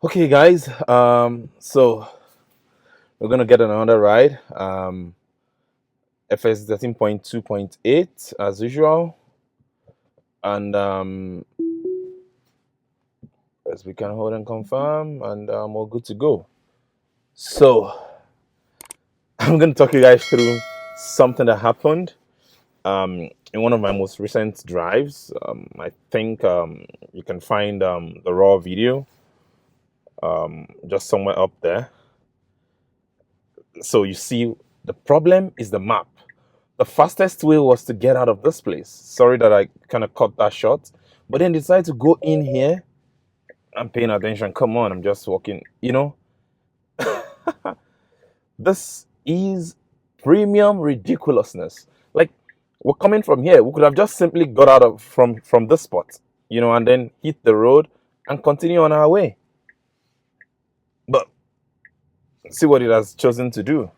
Okay, guys. So we're gonna get another ride. FS 13.2.8 as usual, and as we can hold and confirm, and we're good to go. So I'm gonna talk you guys through something that happened in one of my most recent drives. I think you can find the raw video just somewhere up there. So you see, the problem is the map. The fastest way was to get out of this place. Sorry that I kind of cut that short, but then decided to go in here. I'm paying attention. Come on, I'm just walking. This is premium ridiculousness. Like, we're coming from here. We could have just simply got out of from this spot, and then hit the road and continue on our way. But see what it has chosen to do.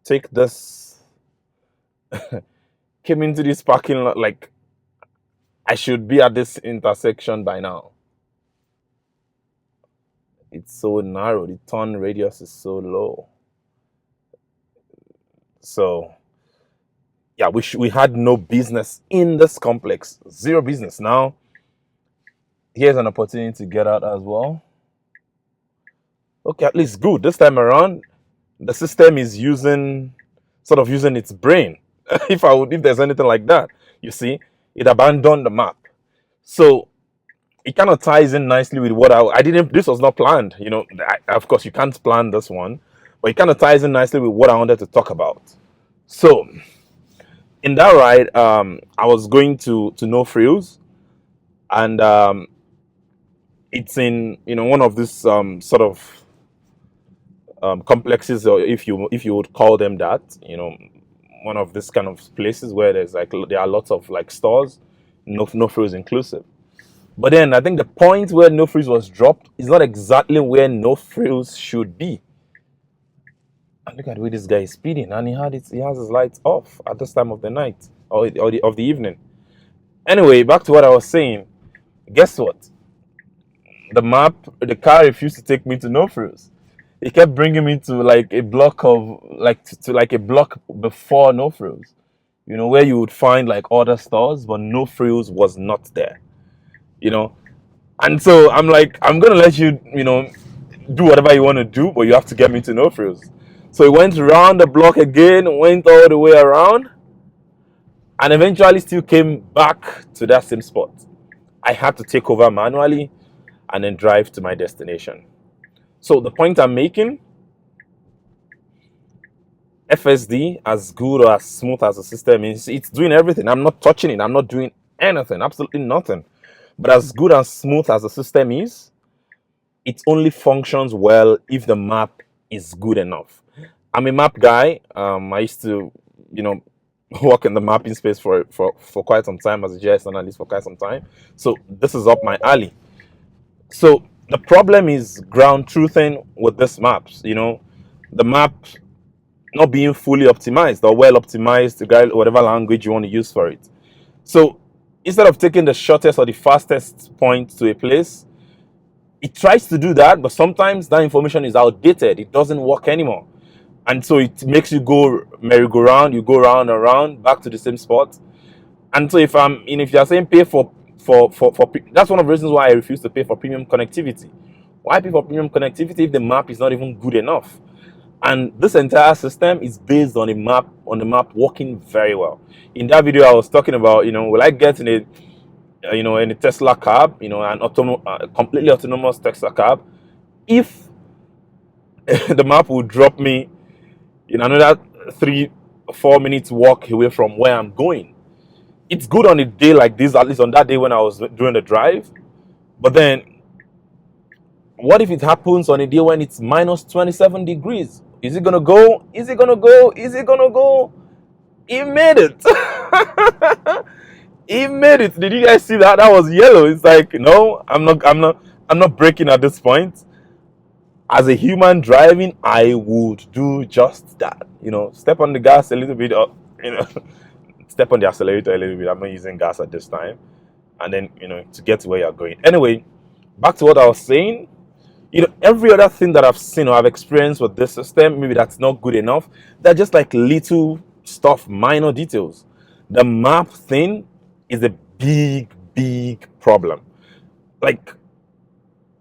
Take this, came into this parking lot like I should be at this intersection by now. It's so narrow. The turn radius is so low. So yeah, we had no business in this complex. Zero business. Now here's an opportunity to get out as well. Okay, at least good. This time around, the system is using its brain. If there's anything like that, you see, it abandoned the map. So it kind of ties in nicely with what I didn't. This was not planned. Of course, you can't plan this one, but it kind of ties in nicely with what I wanted to talk about. So in that ride, I was going to No Frills, and it's in one of these sort of complexes, or if you would call them that, one of these kind of places where there are lots of like stores, no frills inclusive. But then I think the point where no frills was dropped is not exactly where no frills should be. And look at the way this guy is speeding, and he has his lights off at this time of the night, of the evening. Anyway, back to what I was saying. Guess what? The car refused to take me to no frills. It kept bringing me to like a block of like to like a block before no frills. Where you would find like other stores, but no frills was not there. You know, and so I'm like, I'm gonna let you, do whatever you want to do, but you have to get me to no frills. So he went around the block again, went all the way around, and eventually still came back to that same spot. I had to take over manually and then drive to my destination. So the point I'm making, FSD, as good or as smooth as the system is, it's doing everything. I'm not touching it. I'm not doing anything, absolutely nothing. But as good and smooth as the system is, it only functions well if the map is good enough. I'm a map guy. I used to, work in the mapping space for quite some time, as a GIS analyst for quite some time. So this is up my alley. So the problem is ground truthing with this maps. The map not being fully optimized or well optimized to guide whatever language you want to use for it. So instead of taking the shortest or the fastest point to a place, it tries to do that, but sometimes that information is outdated. It doesn't work anymore. And so it makes you go merry-go-round, you go round and round back to the same spot. And so if you're saying pay for that's one of the reasons why I refuse to pay for premium connectivity. Why pay for premium connectivity if the map is not even good enough? And this entire system is based on the map working very well. In that video, I was talking about, will I get in a Tesla cab, completely autonomous Tesla cab, if the map will drop me in another 3 or 4 minutes walk away from where I'm going. It's good on a day like this, at least on that day when I was doing the drive. But then, what if it happens on a day when it's minus 27 degrees? Is it gonna go? Is it gonna go? Is it gonna go? He made it. He made it. Did you guys see that? That was yellow. It's like, no, I'm not breaking at this point. As a human driving, I would do just that. Step on the gas a little bit, step on the accelerator a little bit. I'm not using gas at this time. And then, to get to where you're going. Anyway, Back to what I was saying, every other thing that I've seen or I've experienced with this system, maybe that's not good enough. They're just like little stuff, minor details. The map thing is a big, big problem. Like,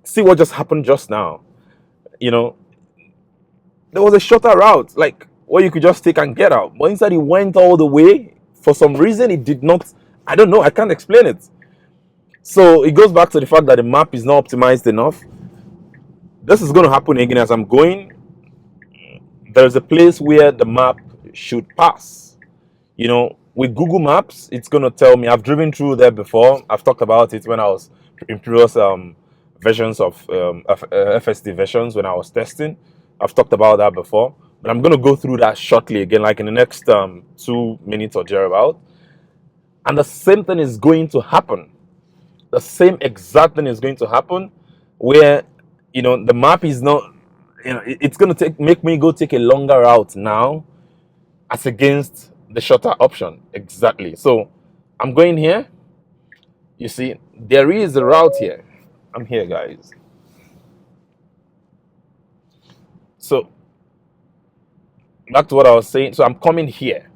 see what just happened just now. You know, there was a shorter route, like where you could just take and get out. But instead, it went all the way. For some reason, it did not. I don't know. I can't explain it. So it goes back to the fact that the map is not optimized enough. This is going to happen again as I'm going. There's a place where the map should pass. With Google Maps, it's going to tell me. I've driven through there before. I've talked about it when I was in previous versions of FSD versions when I was testing. I've talked about that before. But I'm going to go through that shortly again, like in the next 2 minutes or thereabout. And the same thing is going to happen. The same exact thing is going to happen where, the map is not, it's going to make me go take a longer route now as against the shorter option. Exactly. So I'm going here. You see, there is a route here. I'm here, guys. So back to what I was saying. So I'm coming here.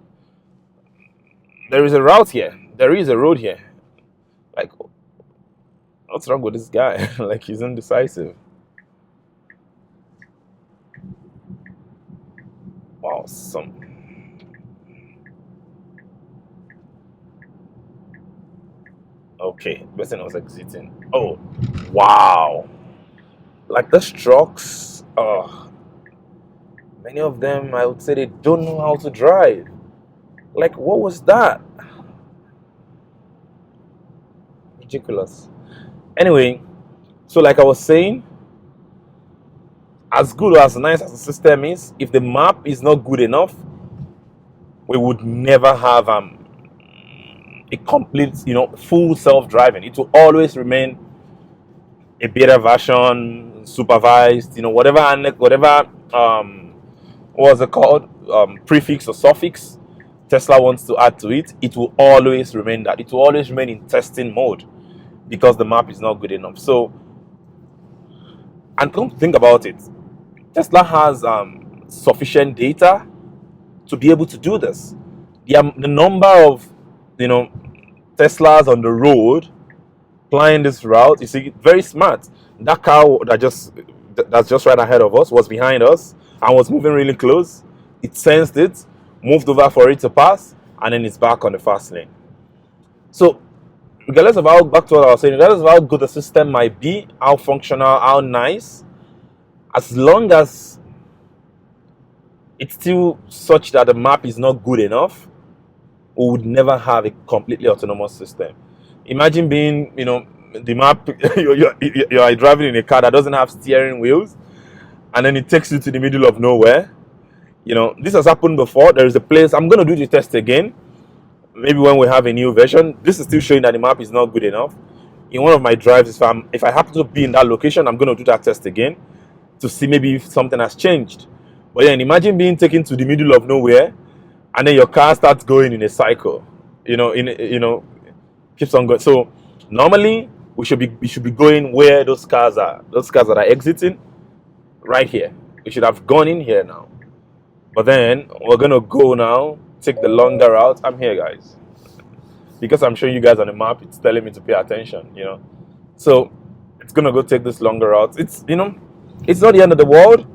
There is a route here. There is a road here. Like, what's wrong with this guy? Like, he's indecisive. Awesome. Okay, person was exiting. Oh, wow. Like, those trucks, many of them, I would say they don't know how to drive. Like, what was that? Ridiculous. Anyway, so like I was saying, as good or as nice as the system is, if the map is not good enough, we would never have a complete, full self-driving. It will always remain a beta version, supervised, whatever what was it called, prefix or suffix Tesla wants to add to it. It will always remain that. It will always remain in testing mode because the map is not good enough. So, and come to think about it, Tesla has sufficient data to be able to do this. The number of Teslas on the road flying this route, you see, very smart. That car that's just right ahead of us was behind us and was moving really close. It sensed it, moved over for it to pass, and then it's back on the fast lane. So, regardless of back to what I was saying, regardless of how good the system might be, how functional, how nice, as long as it's still such that the map is not good enough, we would never have a completely autonomous system. Imagine being, the map, you're driving in a car that doesn't have steering wheels, and then it takes you to the middle of nowhere. This has happened before. There is a place, I'm going to do the test again, maybe when we have a new version. This is still showing that the map is not good enough. In one of my drives, if I happen to be in that location, I'm going to do that test again to see maybe if something has changed. But then imagine being taken to the middle of nowhere, and then your car starts going in a cycle. Keeps on going. So normally we should be going where those cars are. Those cars that are exiting, right here. We should have gone in here now. But then we're gonna go now, take the longer route. I'm here, guys, because I'm showing you guys on the map. It's telling me to pay attention. So it's gonna go take this longer route. It's it's not the end of the world.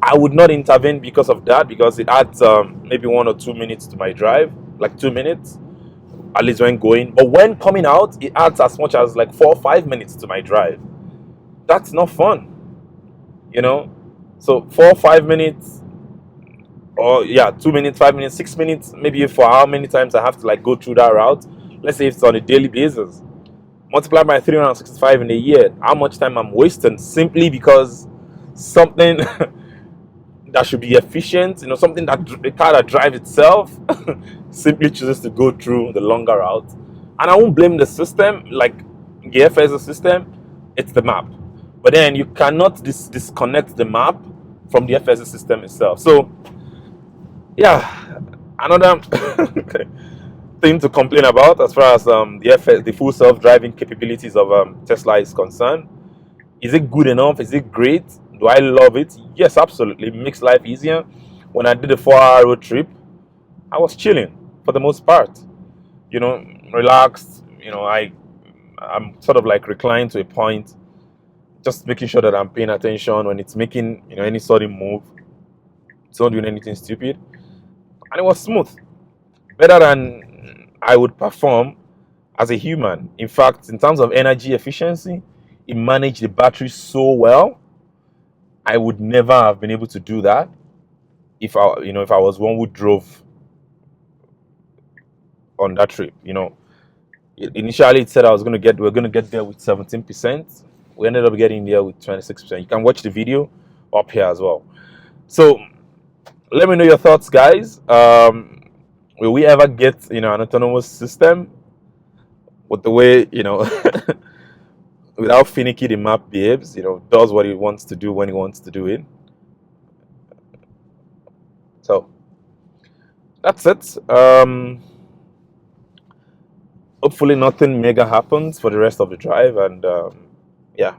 I would not intervene because of that, because it adds maybe 1 or 2 minutes to my drive, like 2 minutes, at least when going. But when coming out, it adds as much as like 4 or 5 minutes to my drive. That's not fun, So 4 or 5 minutes, or 2 minutes, 5 minutes, 6 minutes, maybe for how many times I have to like go through that route. Let's say it's on a daily basis. Multiply by 365 in a year. How much time I'm wasting simply because something that should be efficient, something that the car that drives itself simply chooses to go through the longer route. And I won't blame the system, like the FSD system, it's the map. But then you cannot disconnect the map from the FSD system itself. So, another thing to complain about as far as the full self-driving capabilities of Tesla is concerned. Is it good enough? Is it great? Do I love it? Yes, absolutely. It makes life easier. When I did a 4 hour road trip, I was chilling for the most part. You know, relaxed. I'm sort of like reclined to a point, just making sure that I'm paying attention when it's making any sudden move. It's not doing anything stupid, and it was smooth, better than I would perform as a human. In fact, in terms of energy efficiency, it managed the battery so well. I would never have been able to do that if I was one who drove on that trip. Initially it said we're gonna get there with 17%. We ended up getting there with 26%. You can watch the video up here as well. So let me know your thoughts, guys. Will we ever get an autonomous system with the way without finicky the map behaves? Does what it wants to do when it wants to do it. So that's it. Hopefully nothing mega happens for the rest of the drive, and yeah.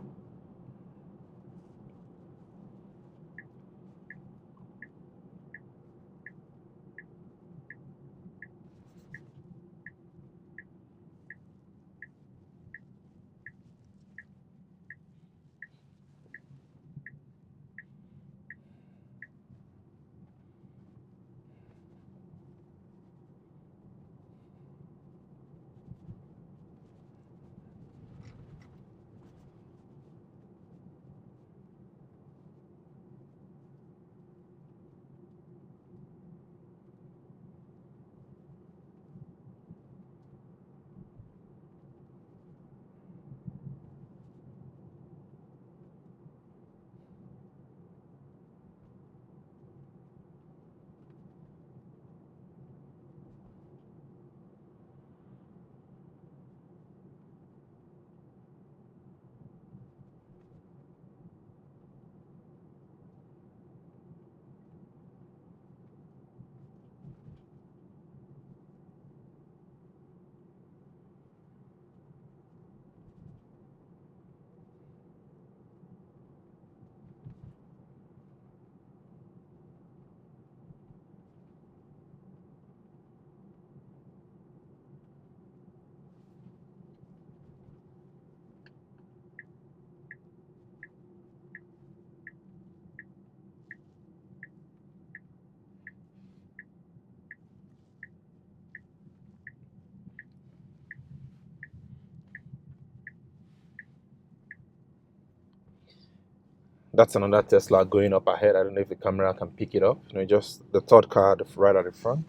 That's another Tesla going up ahead. I don't know if the camera can pick it up. Just the third car right at the front.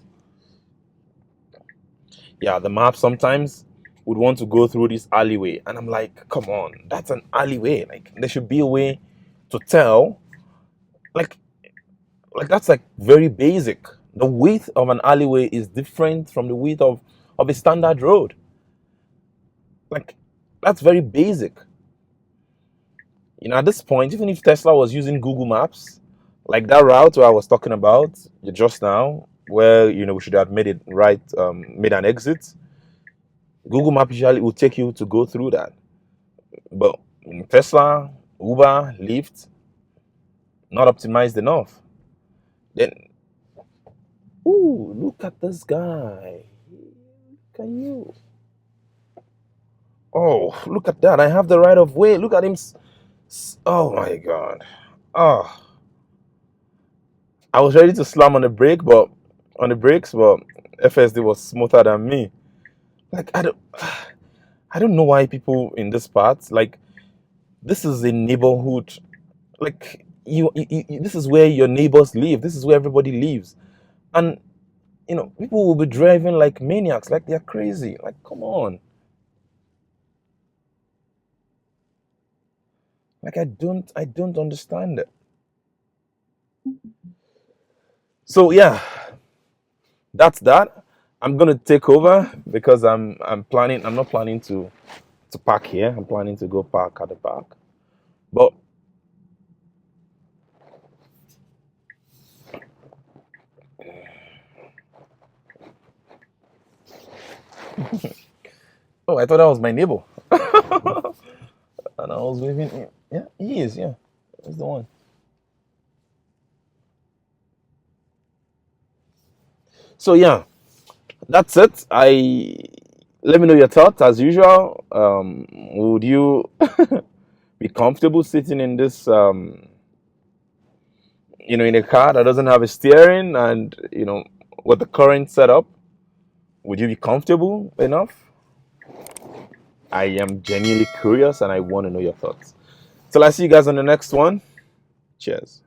Yeah, the map sometimes would want to go through this alleyway, and I'm like, come on, that's an alleyway. Like there should be a way to tell. Like, that's like very basic. The width of an alleyway is different from the width of a standard road. Like, that's very basic. At this point, even if Tesla was using Google Maps, like that route where I was talking about just now, where we should have made it right, made an exit. Google Map usually will take you to go through that, but Tesla, Uber, Lyft, not optimized enough. Then, ooh, look at this guy. Can you? Oh, look at that! I have the right of way. Look at him. Oh my God. Oh, I was ready to slam on the brakes, but FSD was smoother than me. Like I don't know why people in this part, like, this is a neighborhood. Like this is where your neighbors live. This is where everybody lives, and people will be driving like maniacs, like they're crazy. Like, come on. Like, I don't understand it. So yeah, that's that. I'm gonna take over because I'm planning. I'm not planning to park here. I'm planning to go park at the park. But oh, I thought that was my neighbor, and I was waving. Yeah. He is, yeah. That's the one. So yeah, that's it. I Let me know your thoughts as usual. Would you be comfortable sitting in this in a car that doesn't have a steering and with the current setup? Would you be comfortable enough? I am genuinely curious and I want to know your thoughts. Till I see you guys on the next one. Cheers.